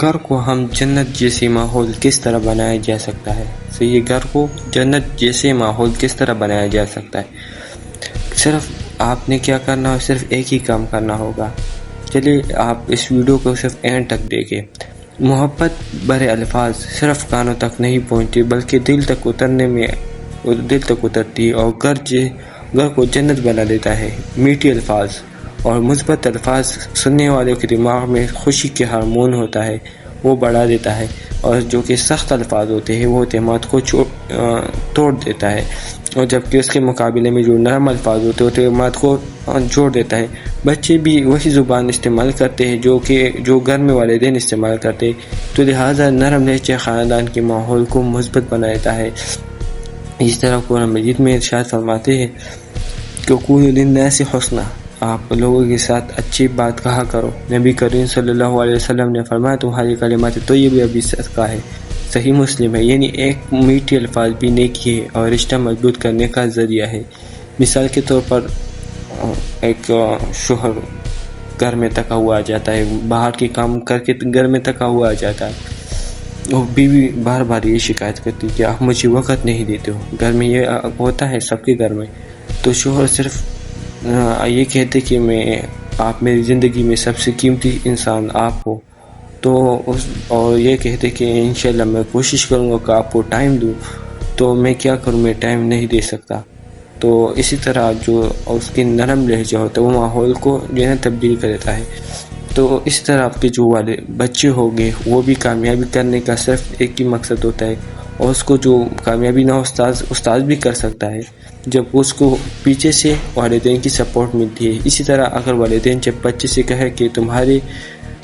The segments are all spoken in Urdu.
گھر کو ہم جنت جیسی ماحول کس طرح بنایا جا سکتا ہے؟ صحیح، گھر کو جنت جیسے ماحول کس طرح بنایا جا سکتا ہے؟ صرف آپ نے کیا کرنا ہے، صرف ایک ہی کام کرنا ہوگا۔ چلیے آپ اس ویڈیو کو صرف اینڈ تک دیکھیں۔ محبت برے الفاظ صرف کانوں تک نہیں پہنچتی بلکہ دل تک اترتی ہے، اور گھر کو جنت بنا دیتا ہے۔ میٹھے الفاظ اور مثبت الفاظ سننے والوں کے دماغ میں خوشی کے ہارمون ہوتا ہے، وہ بڑھا دیتا ہے، اور جو کہ سخت الفاظ ہوتے ہیں وہ اعتماد کو توڑ دیتا ہے، اور جبکہ اس کے مقابلے میں جو نرم الفاظ ہوتے ہیں اعتماد کو جوڑ دیتا ہے۔ بچے بھی وہی زبان استعمال کرتے ہیں جو گھر میں والدین استعمال کرتے ہیں، تو لہٰذا نرم لہجہ خاندان کے ماحول کو مثبت بناتا ہے۔ اس طرح قرآن مجید میں ارشاد فرماتے ہیں کہ قولوا للناس حسنا، آپ لوگوں کے ساتھ اچھی بات کہا کرو۔ نبی کریم صلی اللہ علیہ وسلم نے فرمایا تمہاری کلمات طیبہ بھی صدقہ ہے۔ صحیح مسلم ہے، یعنی ایک میٹھے الفاظ بھی نیکی ہے اور رشتہ مضبوط کرنے کا ذریعہ ہے۔ مثال کے طور پر ایک شوہر گھر میں تھکا ہوا آ جاتا ہے، باہر کے کام کر کے گھر میں تھکا ہوا آ جاتا ہے، اور بیوی بار بار یہ شکایت کرتی کہ آپ مجھے وقت نہیں دیتے ہو۔ گھر میں یہ ہوتا ہے سب کے گھر میں، تو شوہر صرف یہ کہتے کہ آپ میری زندگی میں سب سے قیمتی انسان آپ ہو، اور یہ کہتے کہ انشاءاللہ میں کوشش کروں گا کہ آپ کو ٹائم دوں، تو میں کیا کروں، میں ٹائم نہیں دے سکتا۔ تو اسی طرح جو اس کی نرم لہجہ ہوتا ہے وہ ماحول کو جو ہے تبدیل کر دیتا ہے۔ تو اس طرح آپ کے جو والے بچے ہوں گے وہ بھی کامیابی کرنے کا صرف ایک ہی مقصد ہوتا ہے، اور اس کو جو کامیابی نہ استاد بھی کر سکتا ہے جب اس کو پیچھے سے والدین کی سپورٹ ملتی ہے۔ اسی طرح اگر والدین جب بچے سے کہے کہ تمہارے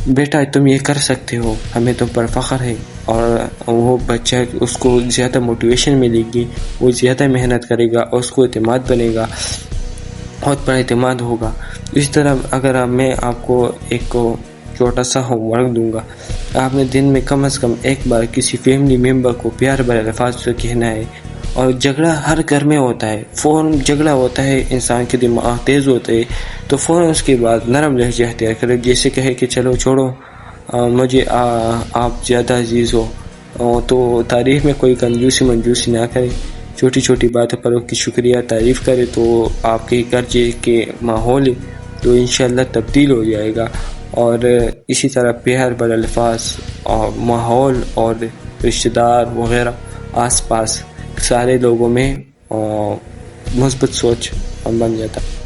بیٹا تم یہ کر سکتے ہو، ہمیں تم پر فخر ہے، اور وہ بچہ اس کو زیادہ موٹیویشن ملے گی، وہ زیادہ محنت کرے گا اور اس کو اعتماد بنے گا، بہت بڑا اعتماد ہوگا۔ اس طرح اگر میں آپ کو ایک چھوٹا سا ہوم ورک دوں گا، آپ نے دن میں کم از کم ایک بار کسی فیملی ممبر کو پیار بھرے الفاظ سے کہنا ہے۔ اور جھگڑا ہر گھر میں ہوتا ہے، فوراً جھگڑا ہوتا ہے، انسان کے دماغ تیز ہوتے ہیں، تو فوراً اس کے بعد نرم لہجہ اختیار کرے، جیسے کہے کہ چلو چھوڑو، مجھے آپ زیادہ عزیز ہو۔ تو تعریف میں کوئی کنجوسی نہ کرے، چھوٹی چھوٹی باتوں پر اس کی شکریہ تعریف کرے، تو آپ کے گھر کے ماحول تو انشاءاللہ تبدیل ہو جائے گا۔ اور اسی طرح پیار بھرے الفاظ اور ماحول اور رشتہ دار وغیرہ آس پاس سارے لوگوں میں مثبت سوچ بن جاتا ہے۔